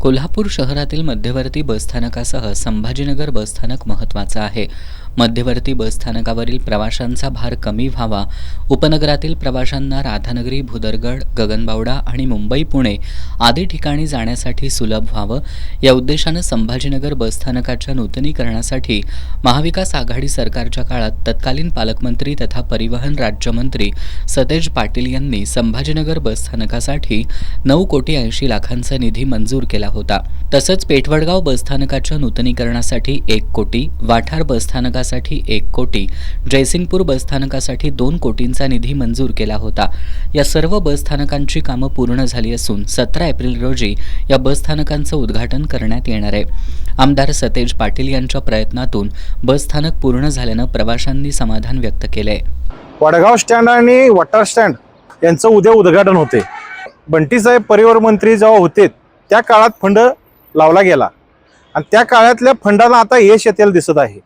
कोल्हापूर शहरातील मध्यवर्ती बसस्थानकासह संभाजीनगर बसस्थानक महत्त्वाचं आहे. मध्यवर्ती बसस्थानकावरील प्रवाशांचा भार कमी व्हावा, उपनगरातील प्रवाशांना राधानगरी, भुदरगड, गगनबावडा आणि मुंबई पुणे आदी ठिकाणी जाण्यासाठी सुलभ व्हावं या उद्देशानं संभाजीनगर बसस्थानकाच्या नूतनीकरणासाठी महाविकास आघाडी सरकारच्या काळात तत्कालीन पालकमंत्री तथा परिवहन राज्यमंत्री सतेज पाटील यांनी संभाजीनगर बसस्थानकासाठी 9,80,00,000 निधी मंजूर केला होता. तसंच पेठवडगाव बसस्थानकाच्या नूतनीकरणासाठी 1 कोटी, वाठार बसस्थानकासाठी 1 कोटी, जयसिंगपूर बसस्थानकासाठी 2 कोटींचा निधी मंजूर केला होता. या सर्व बसस्थानकांची कामं पूर्ण झाली असून 17 एप्रिल रोजी या बसस्थानकांचं उद्घाटन करण्यात येणार आहे. आमदार सतेज पाटील यांच्या प्रयत्नातून बसस्थानक पूर्ण झाल्यानं प्रवाशांनी समाधान व्यक्त केलंय. वडगाव स्टँड आणि वाठार स्टँड यांचं उद्या उद्घाटन होते. बंटी साहेब परिवहन मंत्री जेव्हा होते त्या काळात फंड लावला गेला आणि त्या काळातल्या फंडाला आता यश येतेलं दिसत आहे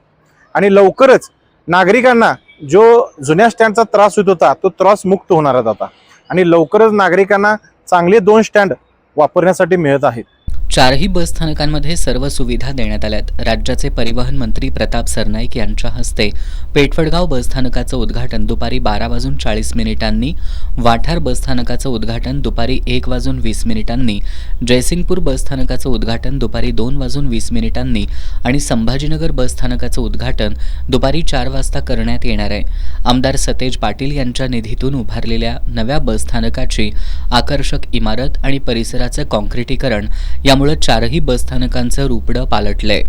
आणि लवकरच नागरिकांना जो जुन्या स्टँडचा त्रास होत होता तो त्रास मुक्त होणार आहे आता आणि लवकरच नागरिकांना चांगले 2 स्टँड वापरण्यासाठी मिळत आहेत. 4ही बसस्थानकांमध्ये सर्व सुविधा देण्यात आल्यात. राज्याचे परिवहन मंत्री प्रताप सरनाईक यांच्या हस्ते पेठवडगाव बसस्थानकाचं उद्घाटन दुपारी 12:40 वाठार बसस्थानकाचं उद्घाटन दुपारी 1:20 जयसिंगपूर बसस्थानकाचं उद्घाटन दुपारी 2:20 आणि संभाजीनगर बसस्थानकाचं उद्घाटन दुपारी 4 वाजता करण्यात येणार आहे. आमदार सतेज पाटील यांच्या निधीतून उभारलेल्या नव्या बसस्थानकाची आकर्षक इमारत आणि परिसराचं काँक्रिटीकरण यामुळे 4ही बसस्थानकांचं रूपडं पालटलंय.